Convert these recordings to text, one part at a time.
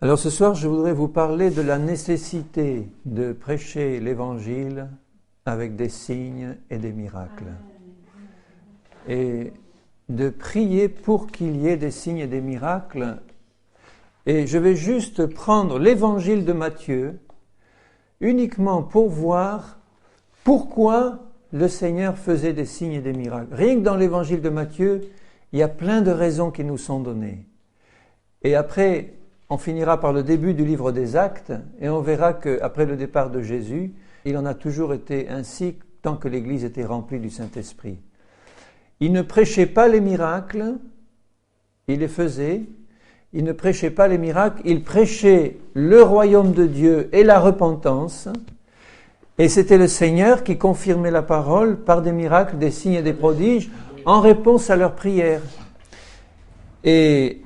Alors ce soir, je voudrais vous parler de la nécessité de prêcher l'Évangile avec des signes et des miracles. Et de prier pour qu'il y ait des signes et des miracles. Et je vais juste prendre l'Évangile de Matthieu uniquement pour voir pourquoi le Seigneur faisait des signes et des miracles. Rien que dans l'Évangile de Matthieu, il y a plein de raisons qui nous sont données. Et après, on finira par le début du livre des Actes et on verra qu'après le départ de Jésus, il en a toujours été ainsi tant que l'Église était remplie du Saint-Esprit. Il ne prêchait pas les miracles, il les faisait. Il ne prêchait pas les miracles, il prêchait le royaume de Dieu et la repentance. Et c'était le Seigneur qui confirmait la parole par des miracles, des signes et des prodiges en réponse à leurs prières. Et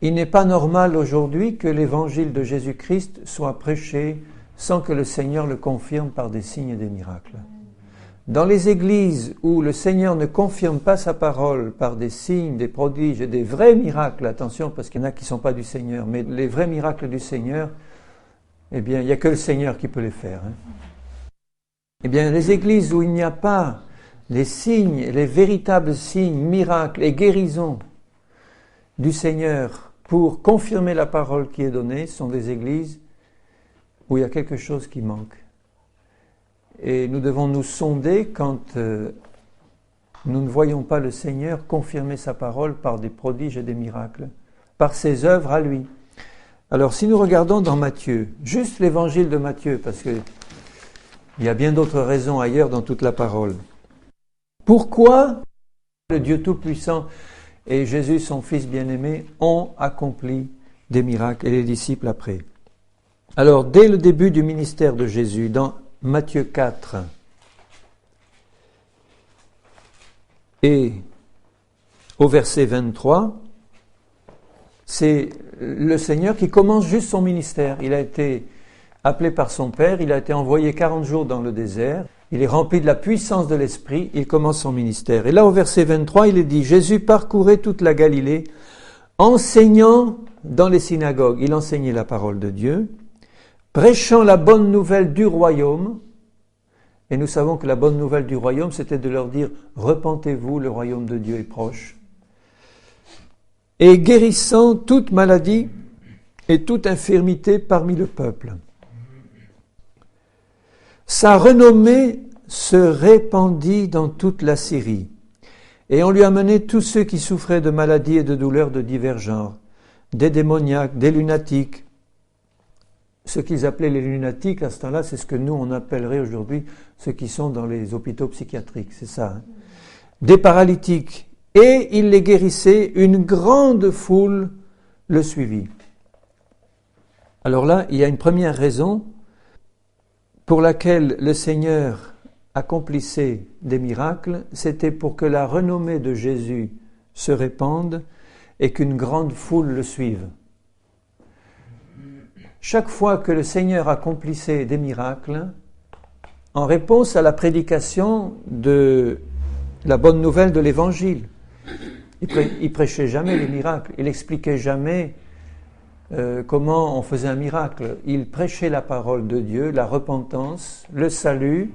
il n'est pas normal aujourd'hui que l'évangile de Jésus-Christ soit prêché sans que le Seigneur le confirme par des signes et des miracles. Dans les églises où le Seigneur ne confirme pas sa parole par des signes, des prodiges et des vrais miracles, attention parce qu'il y en a qui ne sont pas du Seigneur, mais les vrais miracles du Seigneur, eh bien il n'y a que le Seigneur qui peut les faire. Eh bien les églises où il n'y a pas les signes, les véritables signes, miracles et guérisons du Seigneur pour confirmer la parole qui est donnée, sont des églises où il y a quelque chose qui manque. Et nous devons nous sonder quand nous ne voyons pas le Seigneur confirmer sa parole par des prodiges et des miracles, par ses œuvres à lui. Alors si nous regardons dans Matthieu, juste l'évangile de Matthieu, parce qu'il y a bien d'autres raisons ailleurs dans toute la parole. Pourquoi le Dieu Tout-Puissant et Jésus, son Fils bien-aimé, ont accompli des miracles et les disciples après? Alors dès le début du ministère de Jésus, dans Matthieu 4 et au verset 23, c'est le Seigneur qui commence juste son ministère. Il a été appelé par son Père, il a été envoyé 40 jours dans le désert, il est rempli de la puissance de l'Esprit, il commence son ministère. Et là au verset 23, il est dit, Jésus parcourait toute la Galilée, enseignant dans les synagogues. Il enseignait la parole de Dieu, prêchant la bonne nouvelle du royaume, et nous savons que la bonne nouvelle du royaume, c'était de leur dire « Repentez-vous, le royaume de Dieu est proche », et guérissant toute maladie et toute infirmité parmi le peuple. Sa renommée se répandit dans toute la Syrie, et on lui amenait tous ceux qui souffraient de maladies et de douleurs de divers genres, des démoniaques, des lunatiques. Ce qu'ils appelaient les lunatiques, à ce temps-là, c'est ce que nous, on appellerait aujourd'hui ceux qui sont dans les hôpitaux psychiatriques, c'est ça. Des paralytiques. Et il les guérissait, une grande foule le suivit. Alors là, il y a une première raison pour laquelle le Seigneur accomplissait des miracles, c'était pour que la renommée de Jésus se répande et qu'une grande foule le suive. Chaque fois que le Seigneur accomplissait des miracles, en réponse à la prédication de la bonne nouvelle de l'Évangile, il prêchait jamais les miracles, il expliquait jamais comment on faisait un miracle. Il prêchait la parole de Dieu, la repentance, le salut,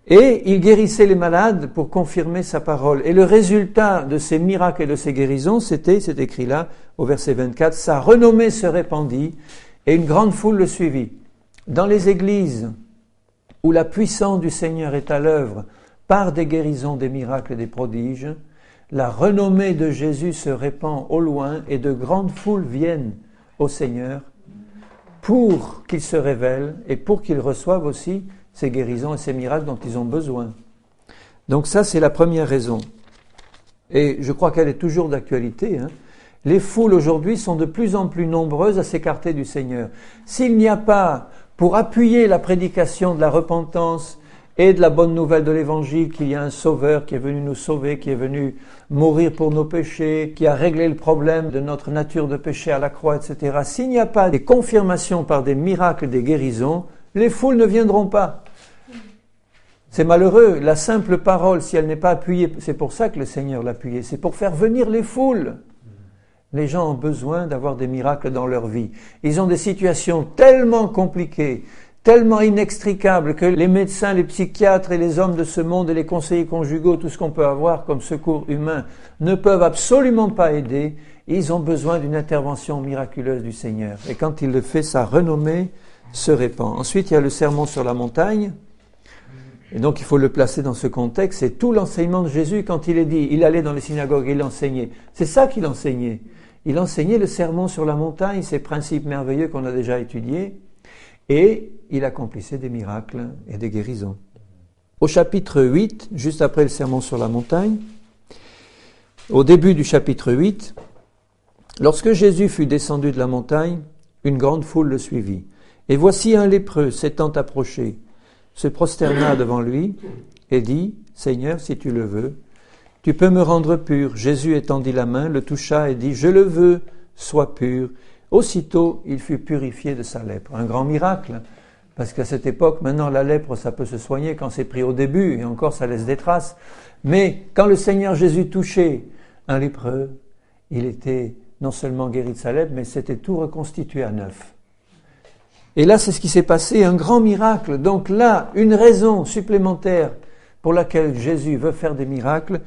et il guérissait les malades pour confirmer sa parole. Et le résultat de ces miracles et de ces guérisons, c'est écrit là, au verset 24, sa renommée se répandit, et une grande foule le suivit. Dans les églises où la puissance du Seigneur est à l'œuvre par des guérisons, des miracles et des prodiges, la renommée de Jésus se répand au loin et de grandes foules viennent au Seigneur pour qu'il se révèle et pour qu'ils reçoivent aussi ces guérisons et ces miracles dont ils ont besoin. Donc ça, c'est la première raison. Et je crois qu'elle est toujours d'actualité, Les foules aujourd'hui sont de plus en plus nombreuses à s'écarter du Seigneur. S'il n'y a pas, pour appuyer la prédication de la repentance et de la bonne nouvelle de l'Évangile, qu'il y a un Sauveur qui est venu nous sauver, qui est venu mourir pour nos péchés, qui a réglé le problème de notre nature de péché à la croix, etc. S'il n'y a pas des confirmations par des miracles, des guérisons, les foules ne viendront pas. C'est malheureux, la simple parole, si elle n'est pas appuyée, c'est pour ça que le Seigneur l'appuyait, c'est pour faire venir les foules. Les gens ont besoin d'avoir des miracles dans leur vie. Ils ont des situations tellement compliquées, tellement inextricables que les médecins, les psychiatres et les hommes de ce monde et les conseillers conjugaux, tout ce qu'on peut avoir comme secours humain, ne peuvent absolument pas aider. Ils ont besoin d'une intervention miraculeuse du Seigneur. Et quand il le fait, sa renommée se répand. Ensuite, il y a le sermon sur la montagne. Et donc, il faut le placer dans ce contexte. C'est tout l'enseignement de Jésus quand il est dit, il allait dans les synagogues et il enseignait. C'est ça qu'il enseignait. Il enseignait le sermon sur la montagne, ces principes merveilleux qu'on a déjà étudiés. Et il accomplissait des miracles et des guérisons. Au chapitre 8, juste après le sermon sur la montagne, au début du chapitre 8, lorsque Jésus fut descendu de la montagne, une grande foule le suivit. Et voici un lépreux s'étant approché, se prosterna devant lui et dit, « Seigneur, si tu le veux, tu peux me rendre pur. » Jésus étendit la main, le toucha et dit, « Je le veux, sois pur. » Aussitôt, il fut purifié de sa lèpre. Un grand miracle, parce qu'à cette époque, maintenant la lèpre, ça peut se soigner quand c'est pris au début, et encore ça laisse des traces. Mais quand le Seigneur Jésus touchait un lépreux, il était non seulement guéri de sa lèpre, mais c'était tout reconstitué à neuf. Et là, c'est ce qui s'est passé, un grand miracle. Donc là, une raison supplémentaire pour laquelle Jésus veut faire des miracles,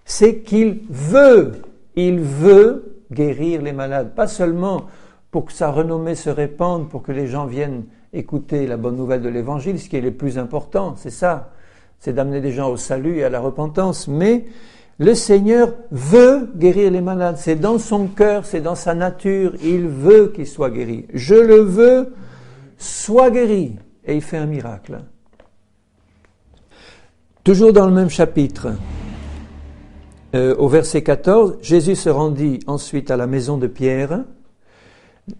c'est qu'il veut guérir les malades. Pas seulement pour que sa renommée se répande, pour que les gens viennent écouter la bonne nouvelle de l'Évangile, ce qui est le plus important, c'est ça, c'est d'amener des gens au salut et à la repentance, mais le Seigneur veut guérir les malades, c'est dans son cœur, c'est dans sa nature, il veut qu'ils soient guéris. Je le veux, sois guéri, et il fait un miracle. Toujours dans le même chapitre, au verset 14, Jésus se rendit ensuite à la maison de Pierre,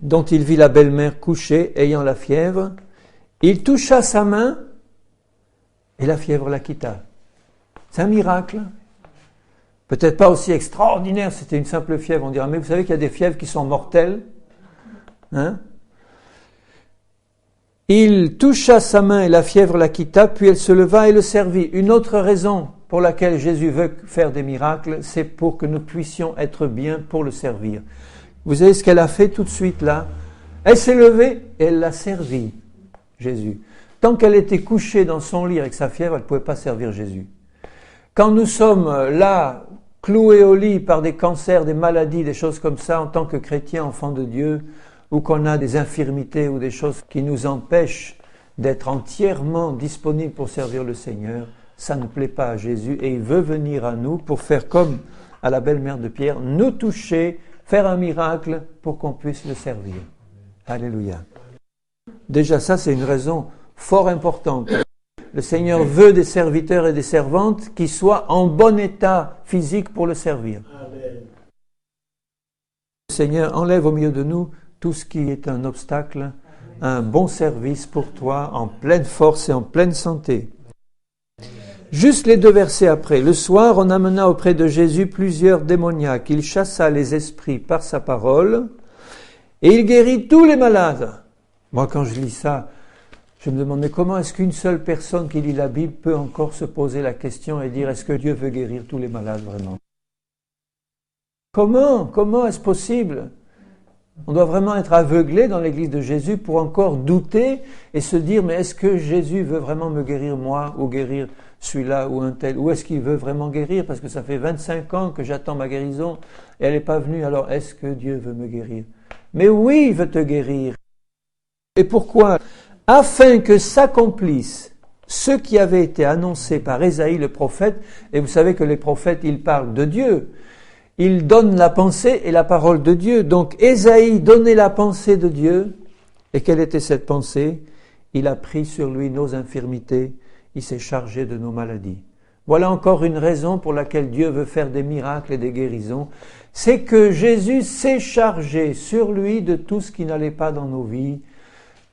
dont il vit la belle-mère couchée, ayant la fièvre. Il toucha sa main, et la fièvre la quitta. C'est un miracle. Peut-être pas aussi extraordinaire, c'était une simple fièvre, on dira, mais vous savez qu'il y a des fièvres qui sont mortelles. Hein? Il toucha sa main et la fièvre la quitta, puis elle se leva et le servit. Une autre raison pour laquelle Jésus veut faire des miracles, c'est pour que nous puissions être bien pour le servir. Vous savez ce qu'elle a fait tout de suite là? Elle s'est levée et elle l'a servi, Jésus. Tant qu'elle était couchée dans son lit avec sa fièvre, elle ne pouvait pas servir Jésus. Quand nous sommes là, cloués au lit par des cancers, des maladies, des choses comme ça, en tant que chrétiens, enfants de Dieu, ou qu'on a des infirmités ou des choses qui nous empêchent d'être entièrement disponibles pour servir le Seigneur, ça ne plaît pas à Jésus et il veut venir à nous pour faire comme à la belle-mère de Pierre, nous toucher, faire un miracle pour qu'on puisse le servir. Alléluia. Déjà ça, c'est une raison fort importante. Le Seigneur veut des serviteurs et des servantes qui soient en bon état physique pour le servir. Amen. Le Seigneur enlève au milieu de nous tout ce qui est un obstacle, un bon service pour toi, en pleine force et en pleine santé. Juste les 2 versets après. Le soir, on amena auprès de Jésus plusieurs démoniaques. Il chassa les esprits par sa parole et il guérit tous les malades. Moi, quand je lis ça, je me demande, mais comment est-ce qu'une seule personne qui lit la Bible peut encore se poser la question et dire, est-ce que Dieu veut guérir tous les malades vraiment? Comment est-ce possible? On doit vraiment être aveuglé dans l'église de Jésus pour encore douter et se dire, mais est-ce que Jésus veut vraiment me guérir moi ou guérir celui-là ou un tel? Ou est-ce qu'il veut vraiment guérir? Parce que ça fait 25 ans que j'attends ma guérison et elle n'est pas venue, alors est-ce que Dieu veut me guérir? Mais oui, il veut te guérir. Et pourquoi? Afin que s'accomplisse ce qui avait été annoncé par Ésaïe le prophète, et vous savez que les prophètes, ils parlent de Dieu. Ils donnent la pensée et la parole de Dieu. Donc Ésaïe donnait la pensée de Dieu. Et quelle était cette pensée? Il a pris sur lui nos infirmités, il s'est chargé de nos maladies. Voilà encore une raison pour laquelle Dieu veut faire des miracles et des guérisons. C'est que Jésus s'est chargé sur lui de tout ce qui n'allait pas dans nos vies.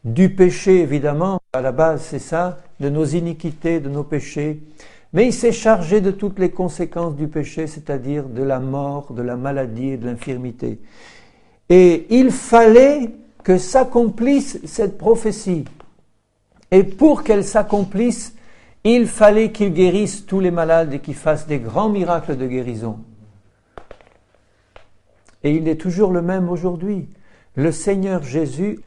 Du péché, évidemment, à la base c'est ça, de nos iniquités, de nos péchés. Mais il s'est chargé de toutes les conséquences du péché, c'est-à-dire de la mort, de la maladie et de l'infirmité. Et il fallait que s'accomplisse cette prophétie. Et pour qu'elle s'accomplisse, il fallait qu'il guérisse tous les malades et qu'il fasse des grands miracles de guérison. Et il est toujours le même aujourd'hui. Le Seigneur Jésus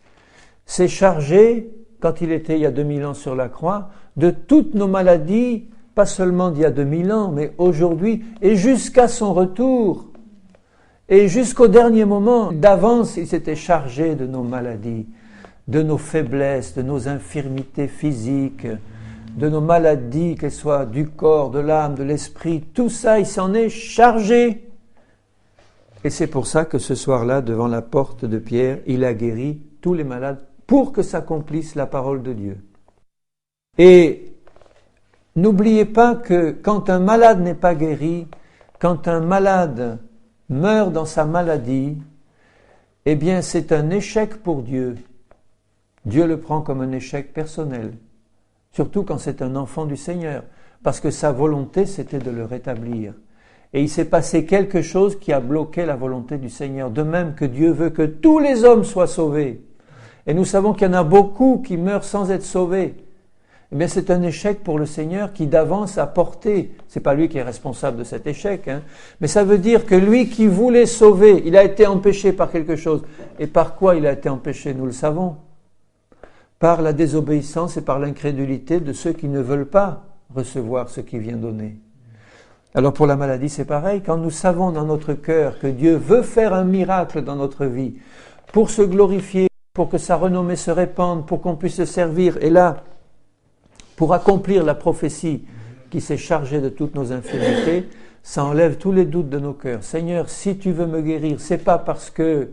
s'est chargé, quand il était il y a 2000 ans sur la croix, de toutes nos maladies, pas seulement d'il y a 2000 ans, mais aujourd'hui, et jusqu'à son retour. Et jusqu'au dernier moment, d'avance, il s'était chargé de nos maladies, de nos faiblesses, de nos infirmités physiques, de nos maladies, qu'elles soient du corps, de l'âme, de l'esprit. Tout ça, il s'en est chargé. Et c'est pour ça que ce soir-là, devant la porte de Pierre, il a guéri tous les malades pour que s'accomplisse la parole de Dieu. Et n'oubliez pas que quand un malade n'est pas guéri, quand un malade meurt dans sa maladie, eh bien c'est un échec pour Dieu. Dieu le prend comme un échec personnel, surtout quand c'est un enfant du Seigneur, parce que sa volonté c'était de le rétablir. Et il s'est passé quelque chose qui a bloqué la volonté du Seigneur, de même que Dieu veut que tous les hommes soient sauvés. Et nous savons qu'il y en a beaucoup qui meurent sans être sauvés. Eh bien, c'est un échec pour le Seigneur qui d'avance a porté. C'est pas lui qui est responsable de cet échec, mais ça veut dire que lui qui voulait sauver, il a été empêché par quelque chose. Et par quoi il a été empêché, nous le savons. Par la désobéissance et par l'incrédulité de ceux qui ne veulent pas recevoir ce qu'il vient donner. Alors pour la maladie, c'est pareil. Quand nous savons dans notre cœur que Dieu veut faire un miracle dans notre vie, pour se glorifier, pour que sa renommée se répande, pour qu'on puisse se servir, et là, pour accomplir la prophétie qui s'est chargée de toutes nos infirmités, ça enlève tous les doutes de nos cœurs. Seigneur, si tu veux me guérir, c'est pas parce que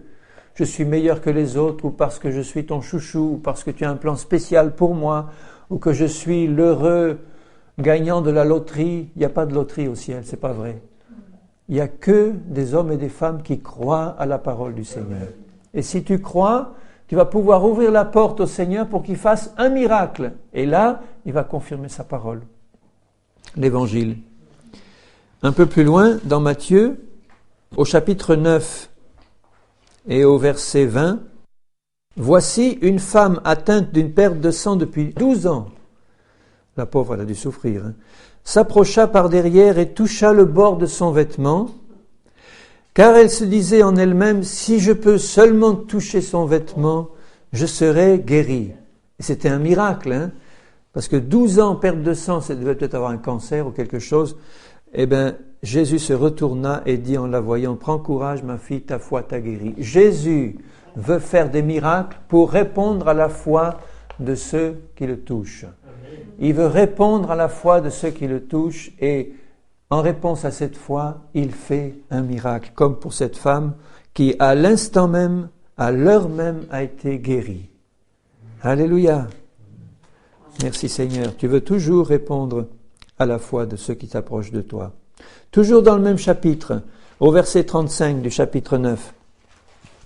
je suis meilleur que les autres, ou parce que je suis ton chouchou, ou parce que tu as un plan spécial pour moi, ou que je suis l'heureux gagnant de la loterie. Il n'y a pas de loterie au ciel, c'est pas vrai. Il n'y a que des hommes et des femmes qui croient à la parole du Seigneur. Et si tu crois, tu vas pouvoir ouvrir la porte au Seigneur pour qu'il fasse un miracle. Et là, il va confirmer sa parole. L'Évangile. Un peu plus loin, dans Matthieu, au chapitre 9 et au verset 20, « Voici une femme atteinte d'une perte de sang depuis 12 ans. » La pauvre, elle a dû souffrir. S'approcha par derrière et toucha le bord de son vêtement, car elle se disait en elle-même, si je peux seulement toucher son vêtement, je serai guérie. Et c'était un miracle, parce que 12 ans perte de sang, ça devait peut-être avoir un cancer ou quelque chose. Eh bien, Jésus se retourna et dit en la voyant, prends courage ma fille, ta foi t'a guérie. Jésus veut faire des miracles pour répondre à la foi de ceux qui le touchent. Il veut répondre à la foi de ceux qui le touchent et en réponse à cette foi, il fait un miracle, comme pour cette femme qui, à l'instant même, à l'heure même, a été guérie. Alléluia. Merci Seigneur. Tu veux toujours répondre à la foi de ceux qui t'approchent de toi. Toujours dans le même chapitre, au verset 35 du chapitre 9.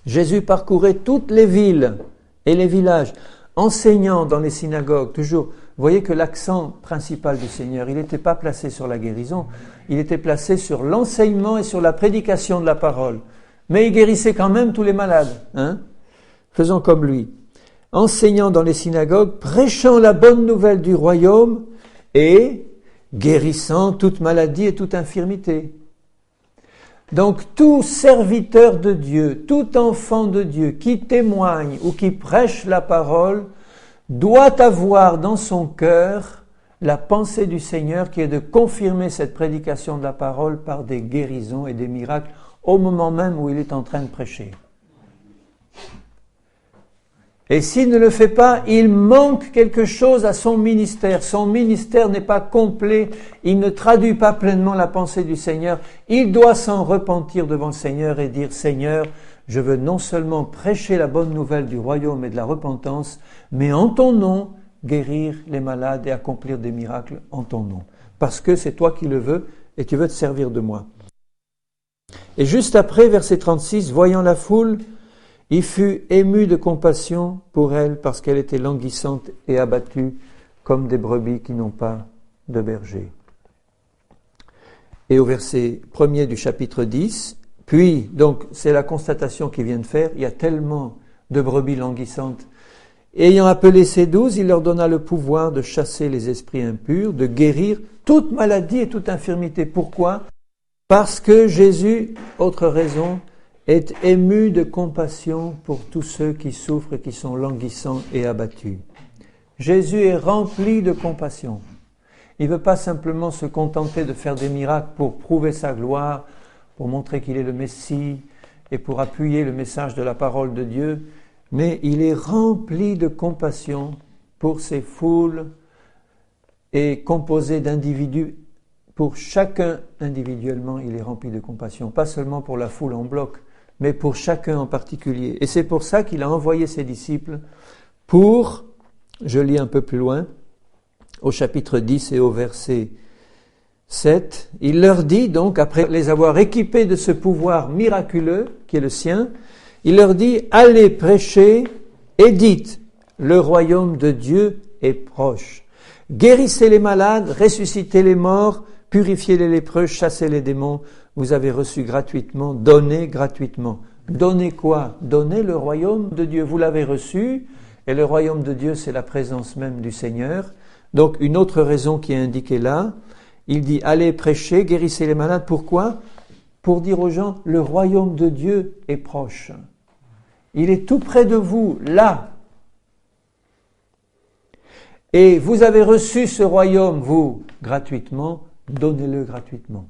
Jésus parcourait toutes les villes et les villages, enseignant dans les synagogues, toujours. Vous voyez que l'accent principal du Seigneur, il n'était pas placé sur la guérison, il était placé sur l'enseignement et sur la prédication de la parole. Mais il guérissait quand même tous les malades. Faisons comme lui. Enseignant dans les synagogues, prêchant la bonne nouvelle du royaume et guérissant toute maladie et toute infirmité. Donc tout serviteur de Dieu, tout enfant de Dieu qui témoigne ou qui prêche la parole doit avoir dans son cœur la pensée du Seigneur qui est de confirmer cette prédication de la parole par des guérisons et des miracles au moment même où il est en train de prêcher. Et s'il ne le fait pas, il manque quelque chose à son ministère. Son ministère n'est pas complet, il ne traduit pas pleinement la pensée du Seigneur. Il doit s'en repentir devant le Seigneur et dire « Seigneur, je veux non seulement prêcher la bonne nouvelle du royaume et de la repentance, mais en ton nom, guérir les malades et accomplir des miracles en ton nom. Parce que c'est toi qui le veux et tu veux te servir de moi. » Et juste après, verset 36, voyant la foule, il fut ému de compassion pour elle parce qu'elle était languissante et abattue comme des brebis qui n'ont pas de berger. Et au verset 1er du chapitre 10, puis, donc c'est la constatation qu'il vient de faire, il y a tellement de brebis languissantes. Ayant appelé ses 12, il leur donna le pouvoir de chasser les esprits impurs, de guérir toute maladie et toute infirmité. Pourquoi ? Parce que Jésus, autre raison, est ému de compassion pour tous ceux qui souffrent et qui sont languissants et abattus. Jésus est rempli de compassion. Il ne veut pas simplement se contenter de faire des miracles pour prouver sa gloire, pour montrer qu'il est le Messie et pour appuyer le message de la parole de Dieu, mais il est rempli de compassion pour ces foules et composé d'individus. Pour chacun individuellement, il est rempli de compassion, pas seulement pour la foule en bloc, mais pour chacun en particulier. Et c'est pour ça qu'il a envoyé ses disciples pour, je lis un peu plus loin, au chapitre 10 et au verset 7, il leur dit donc, après les avoir équipés de ce pouvoir miraculeux qui est le sien, il leur dit, allez prêcher et dites, le royaume de Dieu est proche. Guérissez les malades, ressuscitez les morts, purifiez les lépreux, chassez les démons. Vous avez reçu gratuitement, donnez gratuitement. Donnez quoi? Donnez le royaume de Dieu. Vous l'avez reçu, et le royaume de Dieu, c'est la présence même du Seigneur. Donc, une autre raison qui est indiquée là, il dit, allez prêcher, guérissez les malades. Pourquoi? Pour dire aux gens, le royaume de Dieu est proche. Il est tout près de vous, là. Et vous avez reçu ce royaume, vous, gratuitement, donnez-le gratuitement.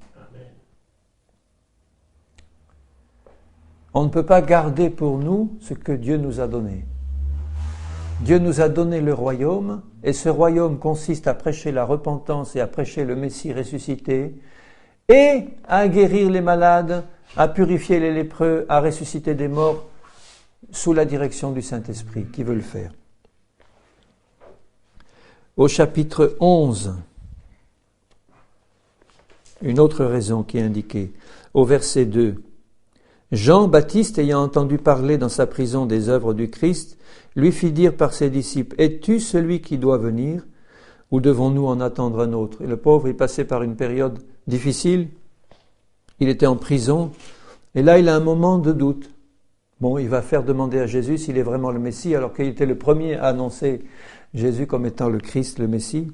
On ne peut pas garder pour nous ce que Dieu nous a donné. Dieu nous a donné le royaume, et ce royaume consiste à prêcher la repentance et à prêcher le Messie ressuscité, et à guérir les malades, à purifier les lépreux, à ressusciter des morts, sous la direction du Saint-Esprit qui veut le faire. Au chapitre 11, une autre raison qui est indiquée, au verset 2. Jean-Baptiste, ayant entendu parler dans sa prison des œuvres du Christ, lui fit dire par ses disciples, « Es-tu celui qui doit venir, ou devons-nous en attendre un autre ?» Et le pauvre, il passait par une période difficile, il était en prison, et là il a un moment de doute. Bon, il va faire demander à Jésus s'il est vraiment le Messie, alors qu'il était le premier à annoncer Jésus comme étant le Christ, le Messie.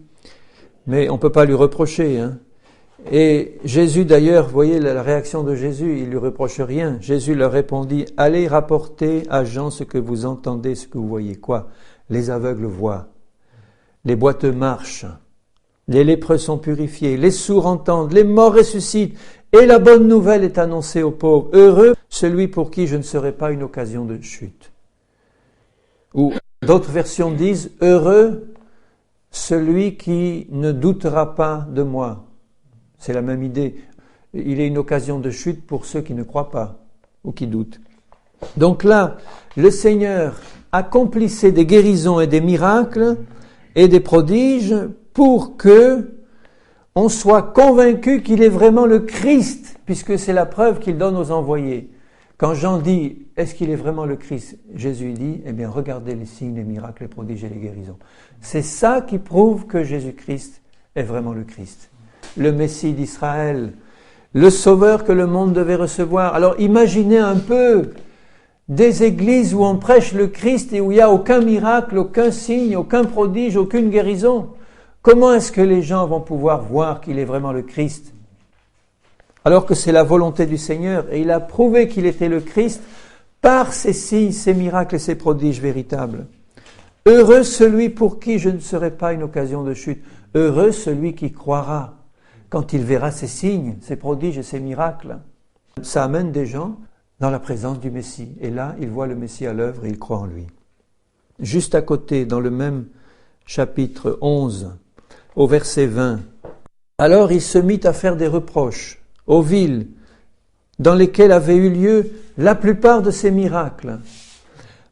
Mais on ne peut pas lui reprocher, hein. Et Jésus d'ailleurs, vous voyez la réaction de Jésus, il ne lui reproche rien. Jésus leur répondit, « Allez rapporter à Jean ce que vous entendez, ce que vous voyez. » Quoi? Les aveugles voient, les boiteux marchent, les lépreux sont purifiés, les sourds entendent, les morts ressuscitent, et la bonne nouvelle est annoncée aux pauvres. Heureux celui pour qui je ne serai pas une occasion de chute. Ou d'autres versions disent, « Heureux celui qui ne doutera pas de moi. » C'est la même idée. Il est une occasion de chute pour ceux qui ne croient pas ou qui doutent. Donc là, le Seigneur accomplissait des guérisons et des miracles et des prodiges pour que on soit convaincu qu'il est vraiment le Christ, puisque c'est la preuve qu'il donne aux envoyés. Quand Jean dit, est-ce qu'il est vraiment le Christ? Jésus dit, eh bien regardez les signes, les miracles, les prodiges et les guérisons. C'est ça qui prouve que Jésus-Christ est vraiment le Christ. Le Messie d'Israël, le Sauveur que le monde devait recevoir. Alors imaginez un peu des églises où on prêche le Christ et où il n'y a aucun miracle, aucun signe, aucun prodige, aucune guérison. Comment est-ce que les gens vont pouvoir voir qu'il est vraiment le Christ? Alors que c'est la volonté du Seigneur, et il a prouvé qu'il était le Christ par ses signes, ses miracles et ses prodiges véritables. Heureux celui pour qui je ne serai pas une occasion de chute. Heureux celui qui croira quand il verra ces signes, ces prodiges et ces miracles. Ça amène des gens dans la présence du Messie. Et là, ils voient le Messie à l'œuvre et ils croient en lui. Juste à côté, dans le même chapitre 11, au verset 20, « Alors il se mit à faire des reproches aux villes dans lesquelles avaient eu lieu la plupart de ces miracles,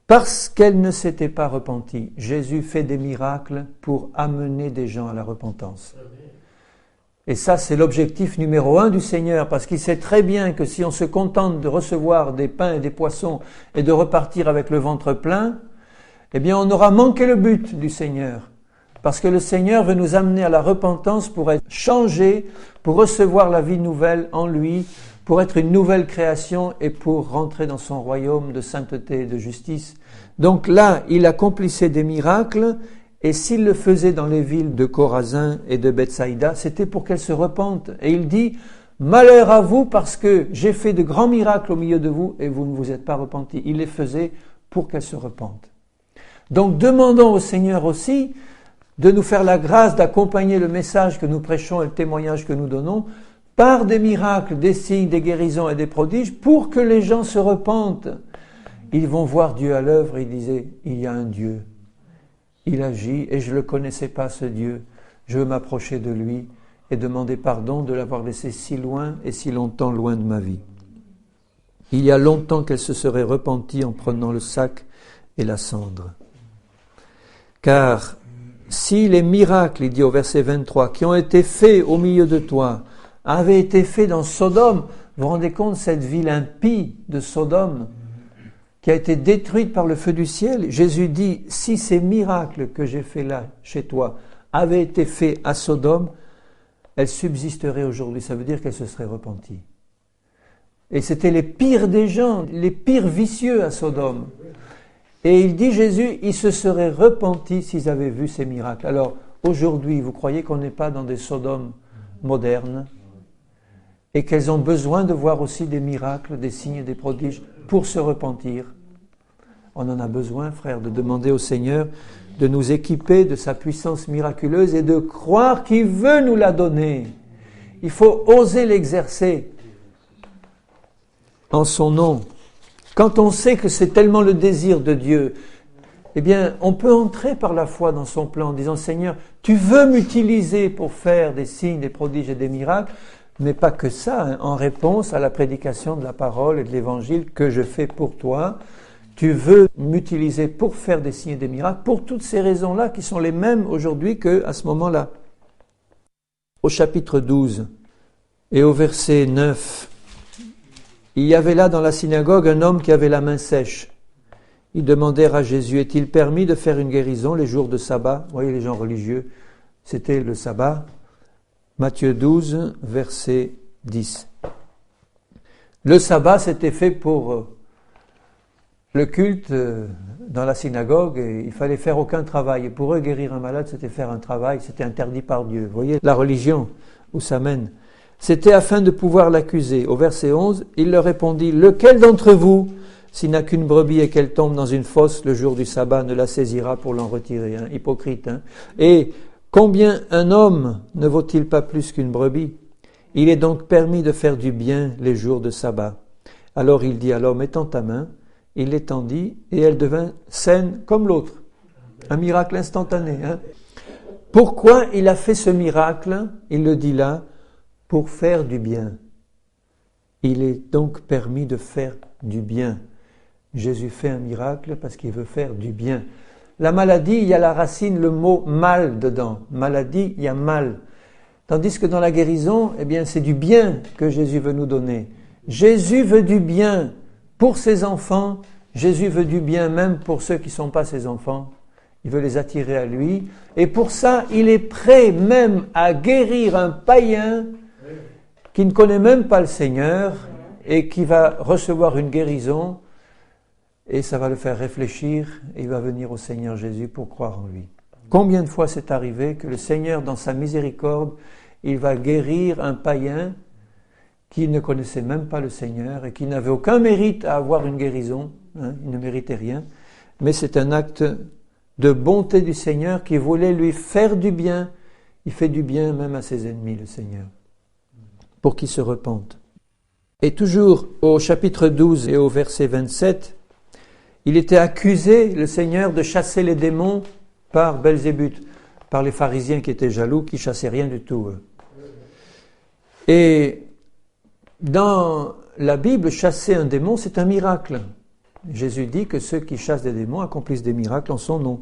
parce qu'elles ne s'étaient pas repenties. » Jésus fait des miracles pour amener des gens à la repentance. Et ça, c'est l'objectif numéro 1 du Seigneur, parce qu'il sait très bien que si on se contente de recevoir des pains et des poissons et de repartir avec le ventre plein, eh bien on aura manqué le but du Seigneur. Parce que le Seigneur veut nous amener à la repentance pour être changé, pour recevoir la vie nouvelle en lui, pour être une nouvelle création et pour rentrer dans son royaume de sainteté et de justice. Donc là, il accomplissait des miracles, et s'il le faisait dans les villes de Chorazin et de Bethsaïda, c'était pour qu'elles se repentent. Et il dit, Malheur à vous parce que j'ai fait de grands miracles au milieu de vous et vous ne vous êtes pas repentis. Il les faisait pour qu'elles se repentent. Donc demandons au Seigneur aussi de nous faire la grâce d'accompagner le message que nous prêchons et le témoignage que nous donnons par des miracles, des signes, des guérisons et des prodiges pour que les gens se repentent. Ils vont voir Dieu à l'œuvre et ils disaient, il y a un Dieu. Il agit et je ne le connaissais pas ce Dieu. Je veux m'approcher de lui et demander pardon de l'avoir laissé si loin et si longtemps loin de ma vie. Il y a longtemps qu'elle se serait repentie en prenant le sac et la cendre. Car si les miracles, il dit au verset 23, qui ont été faits au milieu de toi, avaient été faits dans Sodome, vous vous rendez compte, cette ville impie de Sodome, qui a été détruite par le feu du ciel, Jésus dit, si ces miracles que j'ai faits là, chez toi, avaient été faits à Sodome, elle subsisterait aujourd'hui. Ça veut dire qu'elle se serait repentie. Et c'était les pires des gens, les pires vicieux à Sodome. Et il dit, Jésus, ils se seraient repentis s'ils avaient vu ces miracles. Alors, aujourd'hui, vous croyez qu'on n'est pas dans des Sodomes modernes et qu'elles ont besoin de voir aussi des miracles, des signes, des prodiges pour se repentir? On en a besoin, frère, de demander au Seigneur de nous équiper de sa puissance miraculeuse et de croire qu'il veut nous la donner. Il faut oser l'exercer en son nom. Quand on sait que c'est tellement le désir de Dieu, eh bien, on peut entrer par la foi dans son plan en disant, Seigneur, tu veux m'utiliser pour faire des signes, des prodiges et des miracles, mais pas que ça, en réponse à la prédication de la parole et de l'évangile que je fais pour toi. Tu veux m'utiliser pour faire des signes et des miracles, pour toutes ces raisons-là qui sont les mêmes aujourd'hui qu'à ce moment-là. Au chapitre 12 et au verset 9, il y avait là dans la synagogue un homme qui avait la main sèche. Ils demandèrent à Jésus, est-il permis de faire une guérison les jours de sabbat? Vous voyez, les gens religieux, c'était le sabbat. Matthieu 12, verset 10. Le sabbat, c'était fait pour le culte dans la synagogue, et il fallait faire aucun travail. Et pour eux, guérir un malade, c'était faire un travail, c'était interdit par Dieu. Vous voyez la religion, où ça mène. C'était afin de pouvoir l'accuser. Au verset 11, il leur répondit, lequel d'entre vous, s'il n'a qu'une brebis et qu'elle tombe dans une fosse le jour du sabbat, ne la saisira pour l'en retirer? Hypocrite, hein? Et combien un homme ne vaut-il pas plus qu'une brebis? Il est donc permis de faire du bien les jours de sabbat. Alors il dit à l'homme, étends ta main. Il l'étendit et elle devint saine comme l'autre. Un miracle instantané. Hein? Pourquoi il a fait ce miracle? Il le dit là, pour faire du bien. Il est donc permis de faire du bien. Jésus fait un miracle parce qu'il veut faire du bien. La maladie, il y a la racine, le mot mal dedans. Maladie, il y a mal. Tandis que dans la guérison, eh bien, c'est du bien que Jésus veut nous donner. Jésus veut du bien pour ses enfants. Jésus veut du bien même pour ceux qui ne sont pas ses enfants. Il veut les attirer à lui. Et pour ça, il est prêt même à guérir un païen qui ne connaît même pas le Seigneur et qui va recevoir une guérison. Et ça va le faire réfléchir et il va venir au Seigneur Jésus pour croire en lui. Combien de fois c'est arrivé que le Seigneur, dans sa miséricorde, il va guérir un païen qui ne connaissait même pas le Seigneur et qui n'avait aucun mérite à avoir une guérison, hein, il ne méritait rien, mais c'est un acte de bonté du Seigneur qui voulait lui faire du bien. Il fait du bien même à ses ennemis, le Seigneur, pour qu'ils se repentent. Et toujours au chapitre 12 et au verset 27, il était accusé, le Seigneur, de chasser les démons par Belzébuth, par les pharisiens qui étaient jaloux, qui chassaient rien du tout. Et dans la Bible, chasser un démon, c'est un miracle. Jésus dit que ceux qui chassent des démons accomplissent des miracles en son nom.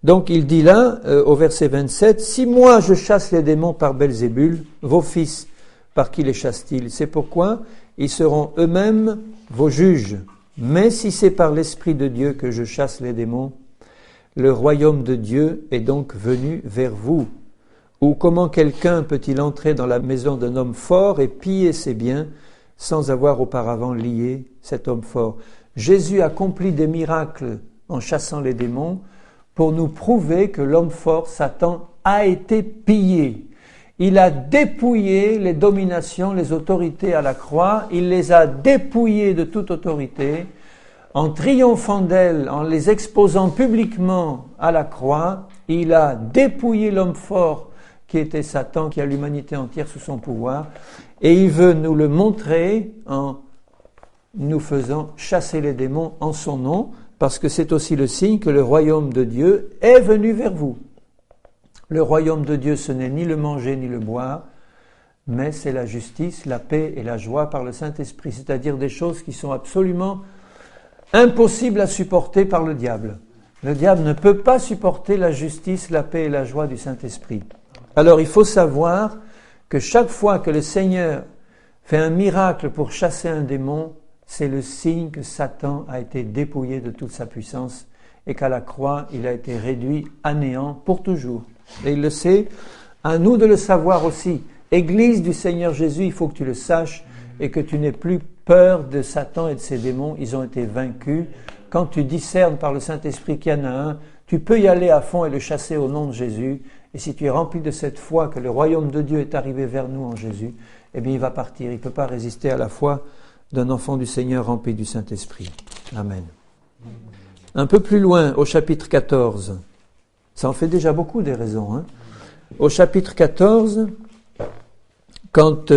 Donc il dit là, au verset 27, « Si moi je chasse les démons par Belzébul, vos fils, par qui les chassent-ils? C'est pourquoi ils seront eux-mêmes vos juges. Mais si c'est par l'Esprit de Dieu que je chasse les démons, le royaume de Dieu est donc venu vers vous. Ou comment quelqu'un peut-il entrer dans la maison d'un homme fort et piller ses biens sans avoir auparavant lié cet homme fort? » Jésus accomplit des miracles en chassant les démons pour nous prouver que l'homme fort, Satan, a été pillé. Il a dépouillé les dominations, les autorités à la croix. Il les a dépouillées de toute autorité. En triomphant d'elles, en les exposant publiquement à la croix, il a dépouillé l'homme fort qui était Satan, qui a l'humanité entière sous son pouvoir. Et il veut nous le montrer en nous faisant chasser les démons en son nom, parce que c'est aussi le signe que le royaume de Dieu est venu vers vous. Le royaume de Dieu, ce n'est ni le manger ni le boire, mais c'est la justice, la paix et la joie par le Saint-Esprit, c'est-à-dire des choses qui sont absolument impossibles à supporter par le diable. Le diable ne peut pas supporter la justice, la paix et la joie du Saint-Esprit. Alors il faut savoir que chaque fois que le Seigneur fait un miracle pour chasser un démon, c'est le signe que Satan a été dépouillé de toute sa puissance et qu'à la croix, il a été réduit à néant pour toujours. Et il le sait, à nous de le savoir aussi. Église du Seigneur Jésus, il faut que tu le saches et que tu n'aies plus peur de Satan et de ses démons. Ils ont été vaincus. Quand tu discernes par le Saint-Esprit qu'il y en a un, tu peux y aller à fond et le chasser au nom de Jésus. Et si tu es rempli de cette foi que le royaume de Dieu est arrivé vers nous en Jésus, eh bien il va partir. Il ne peut pas résister à la foi d'un enfant du Seigneur rempli du Saint-Esprit. Amen. Un peu plus loin, au chapitre 14. Ça en fait déjà beaucoup des raisons. Hein. Au chapitre 14, quand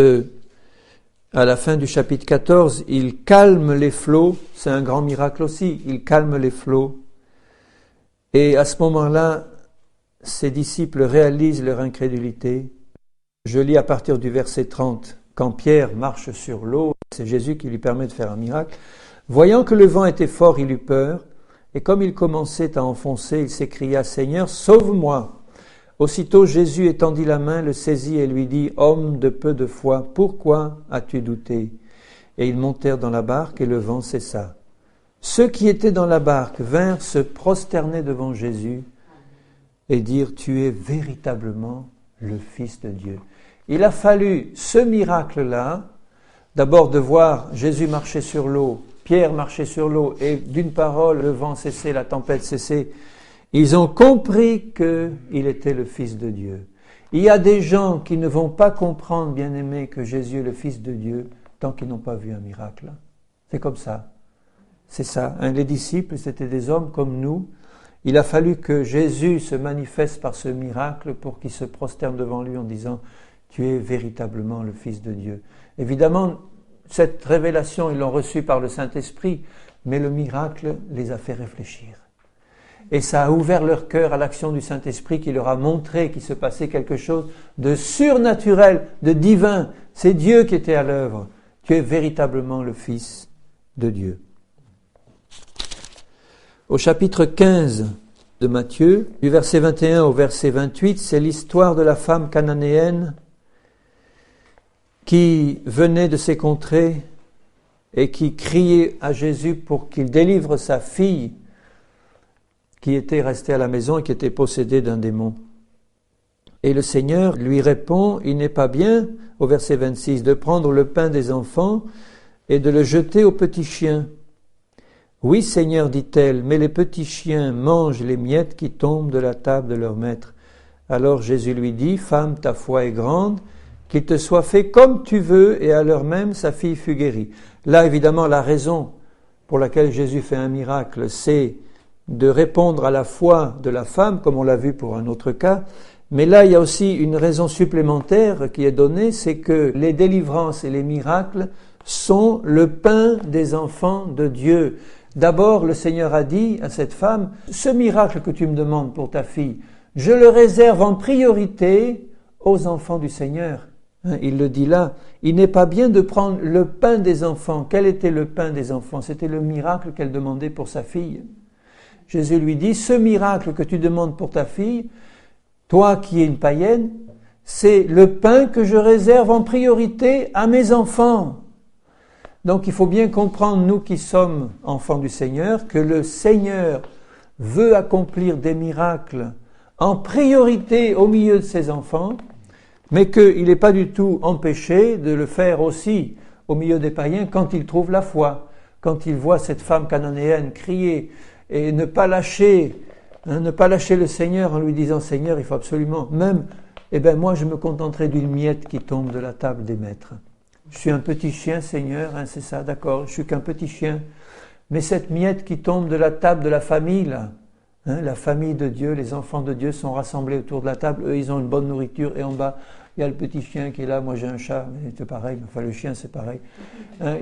à la fin du chapitre 14, il calme les flots, c'est un grand miracle aussi, il calme les flots. Et à ce moment-là, ses disciples réalisent leur incrédulité. Je lis à partir du verset 30, quand Pierre marche sur l'eau, c'est Jésus qui lui permet de faire un miracle. Voyant que le vent était fort, il eut peur, et comme il commençait à enfoncer, il s'écria « Seigneur, sauve-moi !» Aussitôt Jésus étendit la main, le saisit et lui dit « Homme de peu de foi, pourquoi as-tu douté ?» Et ils montèrent dans la barque et le vent cessa. Ceux qui étaient dans la barque vinrent se prosterner devant Jésus et dire « Tu es véritablement le Fils de Dieu. » Il a fallu ce miracle-là, d'abord de voir Jésus marcher sur l'eau, Pierre marchait sur l'eau et d'une parole, le vent cessait, la tempête cessait. Ils ont compris qu'il était le Fils de Dieu. Il y a des gens qui ne vont pas comprendre, bien-aimés, que Jésus est le Fils de Dieu tant qu'ils n'ont pas vu un miracle. C'est comme ça. C'est ça. Les disciples, c'était des hommes comme nous. Il a fallu que Jésus se manifeste par ce miracle pour qu'ils se prosternent devant lui en disant « Tu es véritablement le Fils de Dieu ». Évidemment, cette révélation, ils l'ont reçue par le Saint-Esprit, mais le miracle les a fait réfléchir. Et ça a ouvert leur cœur à l'action du Saint-Esprit qui leur a montré qu'il se passait quelque chose de surnaturel, de divin. C'est Dieu qui était à l'œuvre. Tu es véritablement le Fils de Dieu. Au chapitre 15 de Matthieu, du verset 21 au verset 28, c'est l'histoire de la femme cananéenne qui venait de ces contrées et qui criait à Jésus pour qu'il délivre sa fille qui était restée à la maison et qui était possédée d'un démon. Et le Seigneur lui répond, il n'est pas bien, au verset 26, de prendre le pain des enfants et de le jeter aux petits chiens. Oui, Seigneur, dit-elle, mais les petits chiens mangent les miettes qui tombent de la table de leur maître. Alors Jésus lui dit, femme, ta foi est grande, qu'il te soit fait comme tu veux, et à l'heure même, sa fille fut guérie. Là, évidemment, la raison pour laquelle Jésus fait un miracle, c'est de répondre à la foi de la femme, comme on l'a vu pour un autre cas. Mais là, il y a aussi une raison supplémentaire qui est donnée, c'est que les délivrances et les miracles sont le pain des enfants de Dieu. D'abord, le Seigneur a dit à cette femme, ce miracle que tu me demandes pour ta fille, je le réserve en priorité aux enfants du Seigneur. Il le dit là, il n'est pas bien de prendre le pain des enfants. Quel était le pain des enfants? C'était le miracle qu'elle demandait pour sa fille. Jésus lui dit, ce miracle que tu demandes pour ta fille, toi qui es une païenne, c'est le pain que je réserve en priorité à mes enfants. Donc il faut bien comprendre, nous qui sommes enfants du Seigneur, que le Seigneur veut accomplir des miracles en priorité au milieu de ses enfants, mais qu'il n'est pas du tout empêché de le faire aussi au milieu des païens quand il trouve la foi, quand il voit cette femme cananéenne crier et ne pas lâcher le Seigneur en lui disant « Seigneur, il faut absolument, même eh bien moi je me contenterai d'une miette qui tombe de la table des maîtres. Je suis un petit chien, Seigneur, hein, c'est ça, d'accord, je suis qu'un petit chien. Mais cette miette qui tombe de la table de la famille, là, hein, la famille de Dieu, les enfants de Dieu sont rassemblés autour de la table, eux ils ont une bonne nourriture, et en bas, il y a le petit chien qui est là, moi j'ai un chat, mais c'est pareil, enfin le chien c'est pareil. Hein,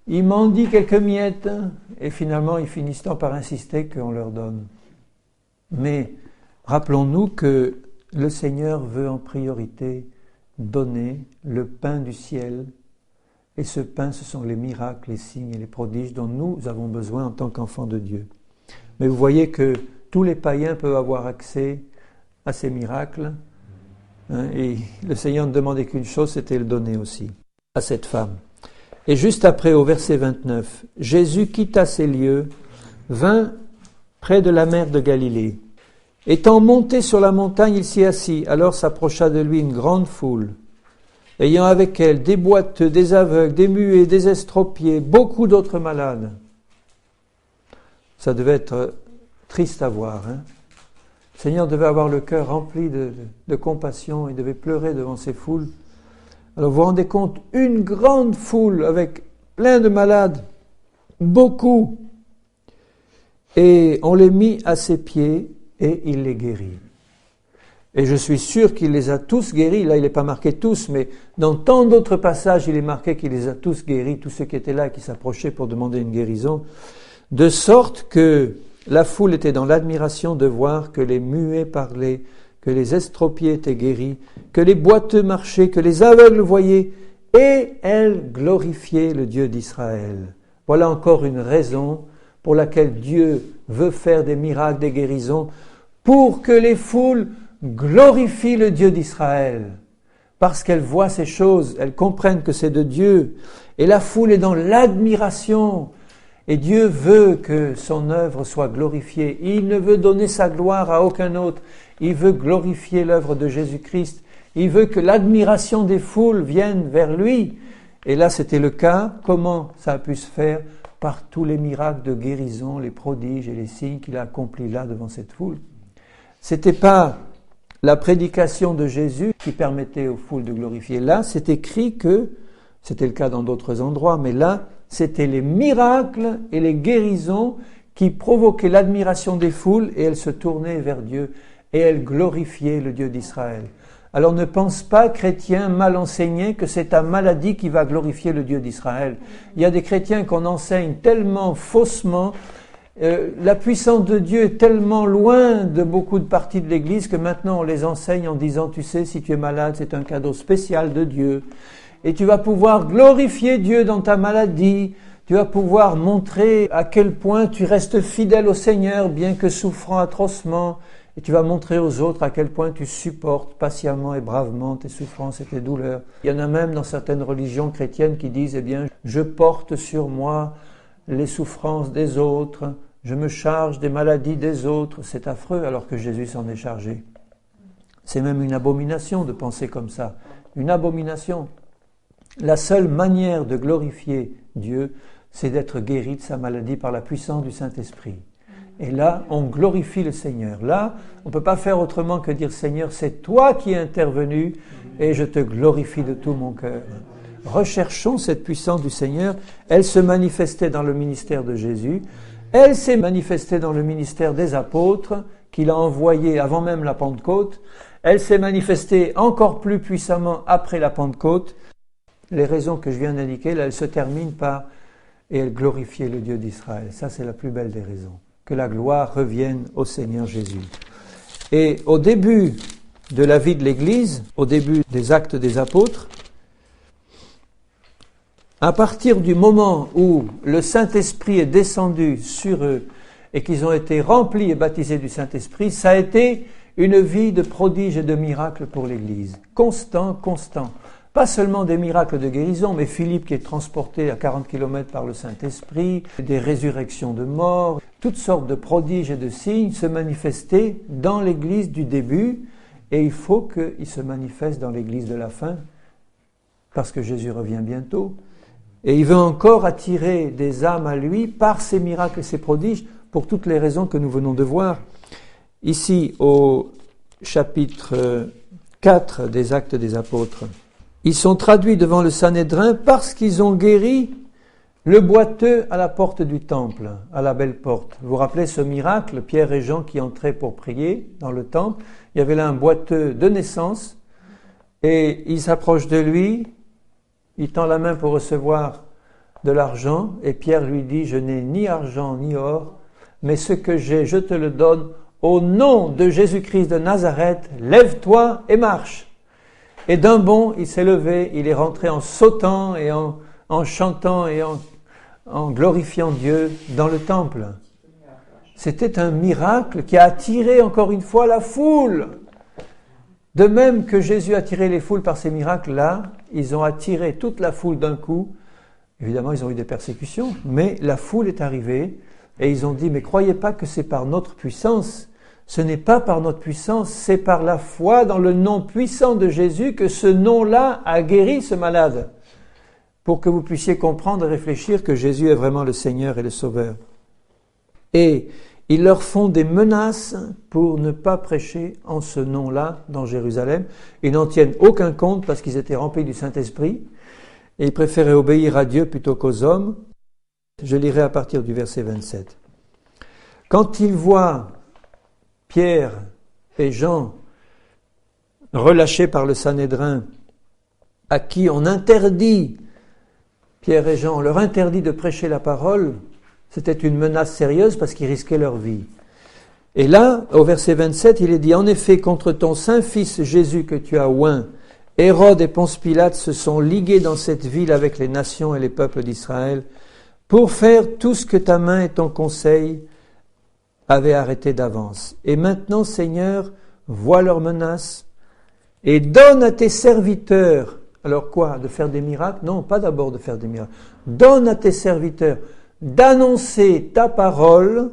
il mendie quelques miettes, hein, et finalement ils finissent par insister qu'on leur donne. Mais rappelons-nous que le Seigneur veut en priorité donner le pain du ciel, et ce pain, ce sont les miracles, les signes et les prodiges dont nous avons besoin en tant qu'enfants de Dieu. Mais vous voyez que tous les païens peuvent avoir accès à ces miracles, hein, et le Seigneur ne demandait qu'une chose, c'était le donner aussi à cette femme. Et juste après, au verset 29, Jésus quitta ces lieux, vint près de la mer de Galilée. Étant monté sur la montagne, il s'y assit. Alors s'approcha de lui une grande foule, ayant avec elle des boiteux, des aveugles, des muets, des estropiés, beaucoup d'autres malades. Ça devait être triste à voir. Hein? Le Seigneur devait avoir le cœur rempli de compassion, il devait pleurer devant ces foules. Alors vous vous rendez compte, une grande foule avec plein de malades, beaucoup. Et on les mit à ses pieds et il les guérit. Et je suis sûr qu'il les a tous guéris. Là, il n'est pas marqué tous, mais dans tant d'autres passages, il est marqué qu'il les a tous guéris, tous ceux qui étaient là et qui s'approchaient pour demander une guérison, de sorte que la foule était dans l'admiration de voir que les muets parlaient, que les estropiés étaient guéris, que les boiteux marchaient, que les aveugles voyaient, et elle glorifiait le Dieu d'Israël. Voilà encore une raison pour laquelle Dieu veut faire des miracles, des guérisons, pour que les foules glorifient le Dieu d'Israël. Parce qu'elles voient ces choses, elles comprennent que c'est de Dieu, et la foule est dans l'admiration. Et Dieu veut que son œuvre soit glorifiée. Il ne veut donner sa gloire à aucun autre. Il veut glorifier l'œuvre de Jésus-Christ. Il veut que l'admiration des foules vienne vers lui. Et là, c'était le cas. Comment ça a pu se faire? Par tous les miracles de guérison, les prodiges et les signes qu'il a accomplis là devant cette foule. C'était pas la prédication de Jésus qui permettait aux foules de glorifier. Là, c'est écrit que, c'était le cas dans d'autres endroits, mais là, c'était les miracles et les guérisons qui provoquaient l'admiration des foules et elles se tournaient vers Dieu et elles glorifiaient le Dieu d'Israël. Alors ne pense pas, chrétien mal enseigné, que c'est ta maladie qui va glorifier le Dieu d'Israël. Il y a des chrétiens qu'on enseigne tellement faussement, la puissance de Dieu est tellement loin de beaucoup de parties de l'Église que maintenant on les enseigne en disant, tu sais, si tu es malade, c'est un cadeau spécial de Dieu. Et tu vas pouvoir glorifier Dieu dans ta maladie. Tu vas pouvoir montrer à quel point tu restes fidèle au Seigneur, bien que souffrant atrocement. Et tu vas montrer aux autres à quel point tu supportes patiemment et bravement tes souffrances et tes douleurs. Il y en a même dans certaines religions chrétiennes qui disent, eh bien, je porte sur moi les souffrances des autres, je me charge des maladies des autres. C'est affreux alors que Jésus s'en est chargé. C'est même une abomination de penser comme ça. Une abomination. La seule manière de glorifier Dieu, c'est d'être guéri de sa maladie par la puissance du Saint-Esprit. Et là, on glorifie le Seigneur. Là, on ne peut pas faire autrement que dire, Seigneur, c'est toi qui es intervenu et je te glorifie de tout mon cœur. Recherchons cette puissance du Seigneur. Elle se manifestait dans le ministère de Jésus. Elle s'est manifestée dans le ministère des apôtres qu'il a envoyés avant même la Pentecôte. Elle s'est manifestée encore plus puissamment après la Pentecôte. Les raisons que je viens d'indiquer, là, elles se terminent par « et elle glorifiait le Dieu d'Israël ». Ça, c'est la plus belle des raisons. Que la gloire revienne au Seigneur Jésus. Et au début de la vie de l'Église, au début des actes des apôtres, à partir du moment où le Saint-Esprit est descendu sur eux et qu'ils ont été remplis et baptisés du Saint-Esprit, ça a été une vie de prodiges et de miracles pour l'Église. Constant, constant. Pas seulement des miracles de guérison, mais Philippe qui est transporté à 40 km par le Saint-Esprit, des résurrections de morts, toutes sortes de prodiges et de signes se manifestaient dans l'Église du début, et il faut qu'ils se manifestent dans l'Église de la fin, parce que Jésus revient bientôt. Et il veut encore attirer des âmes à lui par ces miracles et ces prodiges, pour toutes les raisons que nous venons de voir. Ici, au chapitre 4 des Actes des Apôtres. Ils sont traduits devant le Sanhédrin parce qu'ils ont guéri le boiteux à la porte du temple, à la belle porte. Vous vous rappelez ce miracle, Pierre et Jean qui entraient pour prier dans le temple. Il y avait là un boiteux de naissance et il s'approche de lui, il tend la main pour recevoir de l'argent et Pierre lui dit « Je n'ai ni argent ni or, mais ce que j'ai, je te le donne. Au nom de Jésus-Christ de Nazareth, lève-toi et marche. » Et d'un bond, il s'est levé, il est rentré en sautant et en chantant et en glorifiant Dieu dans le temple. C'était un miracle qui a attiré encore une fois la foule. De même que Jésus a attiré les foules par ces miracles-là, ils ont attiré toute la foule d'un coup. Évidemment, ils ont eu des persécutions, mais la foule est arrivée et ils ont dit « Mais croyez pas que c'est par notre puissance. Ce n'est pas par notre puissance, c'est par la foi dans le nom puissant de Jésus que ce nom-là a guéri ce malade. » Pour que vous puissiez comprendre et réfléchir que Jésus est vraiment le Seigneur et le Sauveur. Et ils leur font des menaces pour ne pas prêcher en ce nom-là dans Jérusalem. Ils n'en tiennent aucun compte parce qu'ils étaient remplis du Saint-Esprit et ils préféraient obéir à Dieu plutôt qu'aux hommes. Je lirai à partir du verset 27. Quand ils voient Pierre et Jean relâchés par le Sanhédrin, à qui on interdit, Pierre et Jean, on leur interdit de prêcher la parole, c'était une menace sérieuse parce qu'ils risquaient leur vie. Et là, au verset 27, il est dit « En effet, contre ton Saint-Fils Jésus que tu as oint, Hérode et Ponce Pilate se sont ligués dans cette ville avec les nations et les peuples d'Israël pour faire tout ce que ta main et ton conseil avaient arrêté d'avance. Et maintenant, Seigneur, vois leurs menaces et donne à tes serviteurs. » Alors quoi? De faire des miracles? Non, pas d'abord de faire des miracles. Donne à tes serviteurs d'annoncer ta parole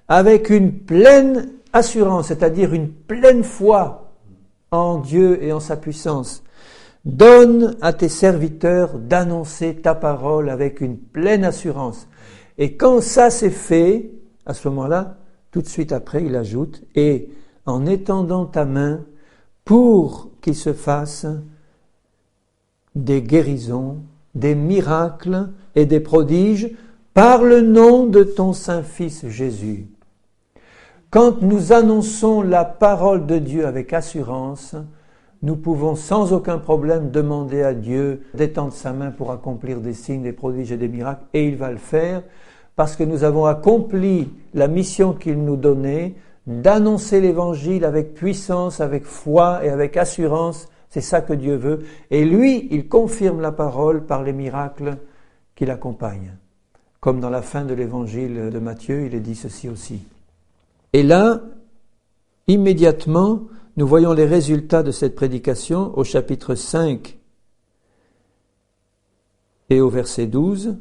avec une pleine assurance, c'est-à-dire une pleine foi en Dieu et en sa puissance. Donne à tes serviteurs d'annoncer ta parole avec une pleine assurance. Et quand ça c'est fait, à ce moment-là, tout de suite après, il ajoute, et en étendant ta main pour qu'il se fasse des guérisons, des miracles et des prodiges par le nom de ton Saint-Fils Jésus. Quand nous annonçons la parole de Dieu avec assurance, nous pouvons sans aucun problème demander à Dieu d'étendre sa main pour accomplir des signes, des prodiges et des miracles, et il va le faire parce que nous avons accompli la mission qu'il nous donnait d'annoncer l'Évangile avec puissance, avec foi et avec assurance. C'est ça que Dieu veut. Et lui, il confirme la parole par les miracles qui l'accompagnent. Comme dans la fin de l'Évangile de Matthieu, il est dit ceci aussi. Et là, immédiatement, nous voyons les résultats de cette prédication au chapitre 5 et au verset 12.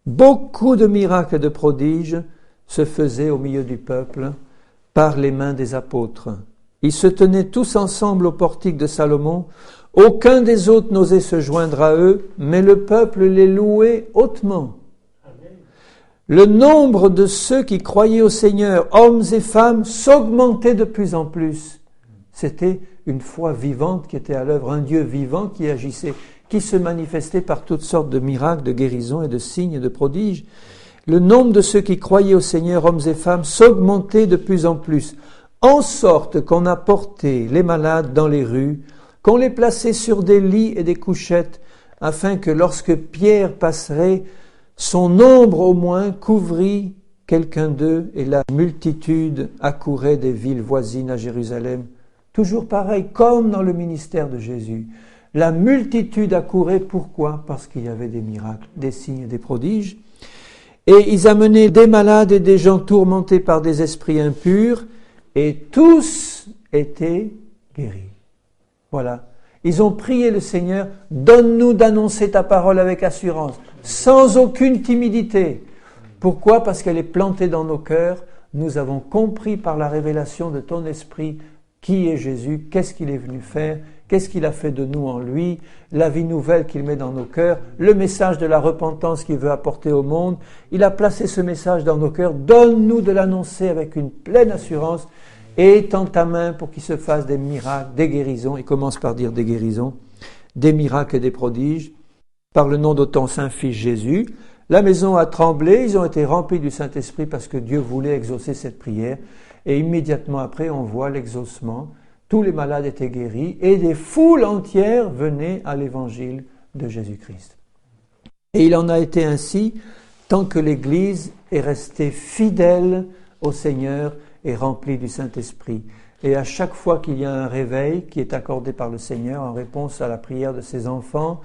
Beaucoup de miracles et de prodiges se faisaient au milieu du peuple par les mains des apôtres. Ils se tenaient tous ensemble au portique de Salomon. Aucun des autres n'osait se joindre à eux, mais le peuple les louait hautement. Amen. Le nombre de ceux qui croyaient au Seigneur, hommes et femmes, s'augmentait de plus en plus. C'était une foi vivante qui était à l'œuvre, un Dieu vivant qui agissait, qui se manifestait par toutes sortes de miracles, de guérisons et de signes et de prodiges. Le nombre de ceux qui croyaient au Seigneur, hommes et femmes, s'augmentait de plus en plus, en sorte qu'on a porté les malades dans les rues, qu'on les plaçait sur des lits et des couchettes, afin que lorsque Pierre passerait, son ombre au moins couvrit quelqu'un d'eux, et la multitude accourait des villes voisines à Jérusalem. Toujours pareil, comme dans le ministère de Jésus. La multitude accourait, pourquoi? Parce qu'il y avait des miracles, des signes et des prodiges. Et ils amenaient des malades et des gens tourmentés par des esprits impurs, et tous étaient guéris. Voilà. Ils ont prié le Seigneur, donne-nous d'annoncer ta parole avec assurance, sans aucune timidité. Pourquoi? Parce qu'elle est plantée dans nos cœurs. Nous avons compris par la révélation de ton esprit qui est Jésus, qu'est-ce qu'il est venu faire, qu'est-ce qu'il a fait de nous en lui, la vie nouvelle qu'il met dans nos cœurs, le message de la repentance qu'il veut apporter au monde. Il a placé ce message dans nos cœurs. Donne-nous de l'annoncer avec une pleine assurance. et étends ta main pour qu'il se fasse des miracles, des guérisons, il commence par dire des guérisons, des miracles et des prodiges, par le nom de ton Saint-Fils Jésus. La maison a tremblé, ils ont été remplis du Saint-Esprit parce que Dieu voulait exaucer cette prière. Et immédiatement après, on voit l'exaucement. Tous les malades étaient guéris et des foules entières venaient à l'évangile de Jésus-Christ. Et il en a été ainsi tant que l'Église est restée fidèle au Seigneur et remplie du Saint-Esprit. Et à chaque fois qu'il y a un réveil qui est accordé par le Seigneur en réponse à la prière de ses enfants,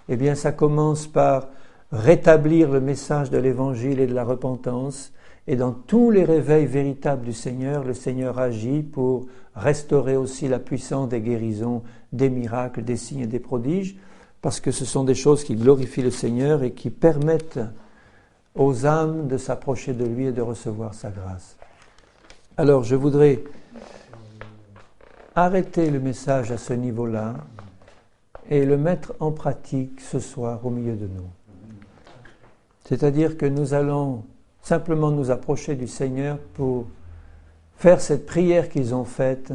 eh bien ça commence par rétablir le message de l'Évangile et de la repentance. Et dans tous les réveils véritables du Seigneur, le Seigneur agit pour restaurer aussi la puissance des guérisons, des miracles, des signes et des prodiges, parce que ce sont des choses qui glorifient le Seigneur et qui permettent aux âmes de s'approcher de lui et de recevoir sa grâce. Alors je voudrais arrêter le message à ce niveau-là et le mettre en pratique ce soir au milieu de nous. C'est-à-dire que nous allons simplement nous approcher du Seigneur pour faire cette prière qu'ils ont faite,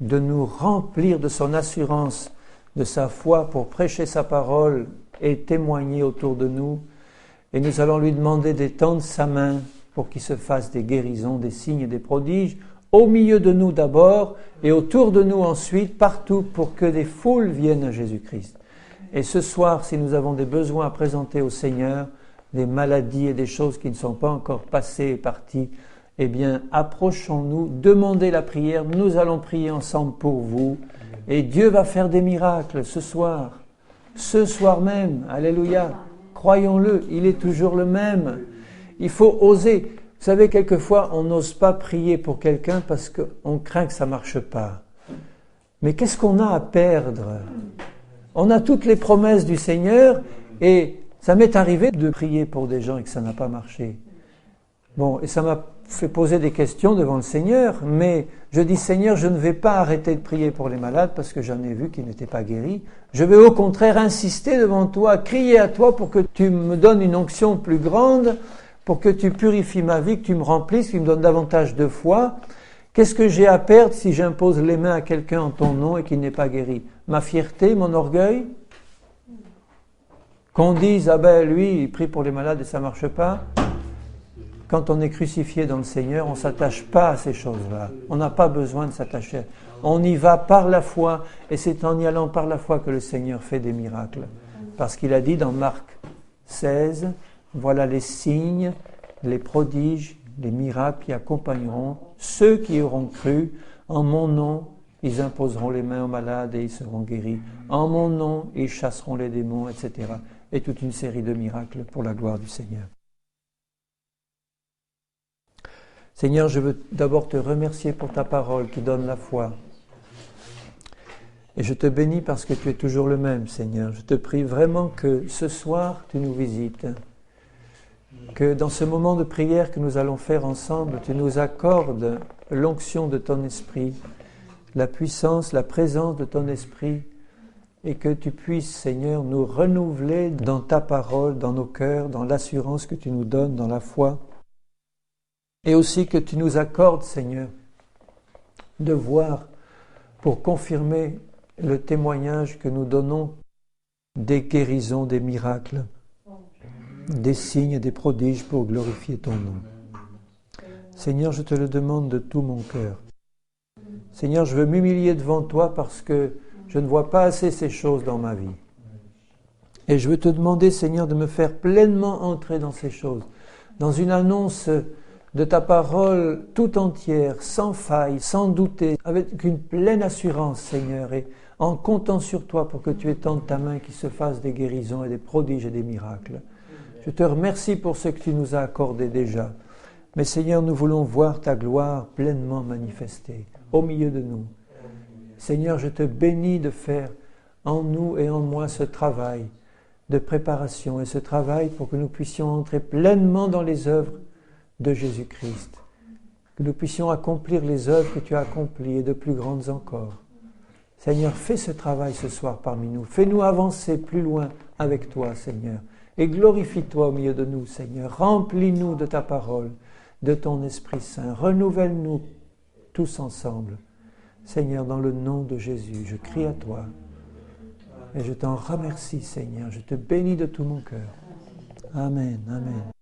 de nous remplir de son assurance, de sa foi pour prêcher sa parole et témoigner autour de nous. Et nous allons lui demander d'étendre sa main pour qu'il se fasse des guérisons, des signes et des prodiges, au milieu de nous d'abord et autour de nous ensuite, partout, pour que des foules viennent à Jésus-Christ. Et ce soir, si nous avons des besoins à présenter au Seigneur, des maladies et des choses qui ne sont pas encore passées et parties, eh bien, approchons-nous, demandez la prière, nous allons prier ensemble pour vous, et Dieu va faire des miracles ce soir même, alléluia, croyons-le, il est toujours le même. Il faut oser. Vous savez, quelquefois, on n'ose pas prier pour quelqu'un parce qu'on craint que ça ne marche pas. Mais qu'est-ce qu'on a à perdre? On a toutes les promesses du Seigneur, et ça m'est arrivé de prier pour des gens et que ça n'a pas marché. Bon, et ça m'a fait poser des questions devant le Seigneur, mais je dis, Seigneur, je ne vais pas arrêter de prier pour les malades parce que j'en ai vu qui n'étaient pas guéris. Je vais au contraire insister devant toi, crier à toi pour que tu me donnes une onction plus grande, pour que tu purifies ma vie, que tu me remplisses, que tu me donnes davantage de foi. Qu'est-ce que j'ai à perdre si j'impose les mains à quelqu'un en ton nom et qu'il n'est pas guéri? Ma fierté, mon orgueil? Qu'on dise, ah ben lui, il prie pour les malades et ça ne marche pas. Quand on est crucifié dans le Seigneur, on ne s'attache pas à ces choses-là. On n'a pas besoin de s'attacher. On y va par la foi, et c'est en y allant par la foi que le Seigneur fait des miracles. Parce qu'il a dit dans Marc 16, voilà les signes, les prodiges, les miracles qui accompagneront ceux qui auront cru. En mon nom, ils imposeront les mains aux malades et ils seront guéris. En mon nom, ils chasseront les démons, etc. Et toute une série de miracles pour la gloire du Seigneur. Seigneur, je veux d'abord te remercier pour ta parole qui donne la foi. Et je te bénis parce que tu es toujours le même, Seigneur. Je te prie vraiment que ce soir, tu nous visites. Que dans ce moment de prière que nous allons faire ensemble, tu nous accordes l'onction de ton esprit, la puissance, la présence de ton esprit, et que tu puisses, Seigneur, nous renouveler dans ta parole, dans nos cœurs, dans l'assurance que tu nous donnes, dans la foi. Et aussi que tu nous accordes, Seigneur, de voir pour confirmer le témoignage que nous donnons des guérisons, des miracles, des signes, des prodiges pour glorifier ton nom. Seigneur, je te le demande de tout mon cœur. Seigneur, je veux m'humilier devant toi parce que je ne vois pas assez ces choses dans ma vie. Et je veux te demander, Seigneur, de me faire pleinement entrer dans ces choses, dans une annonce de ta parole tout entière, sans faille, sans douter, avec une pleine assurance, Seigneur, et en comptant sur toi pour que tu étendes ta main, qu'il se fasse des guérisons et des prodiges et des miracles. Je te remercie pour ce que tu nous as accordé déjà. Mais Seigneur, nous voulons voir ta gloire pleinement manifestée au milieu de nous. Seigneur, je te bénis de faire en nous et en moi ce travail de préparation et ce travail pour que nous puissions entrer pleinement dans les œuvres de Jésus-Christ, que nous puissions accomplir les œuvres que tu as accomplies et de plus grandes encore. Seigneur, fais ce travail ce soir parmi nous. Fais-nous avancer plus loin avec toi, Seigneur. Et glorifie-toi au milieu de nous, Seigneur. Remplis-nous de ta parole, de ton Esprit Saint. Renouvelle-nous tous ensemble. Seigneur, dans le nom de Jésus, je crie à toi et je t'en remercie, Seigneur. Je te bénis de tout mon cœur. Amen, amen.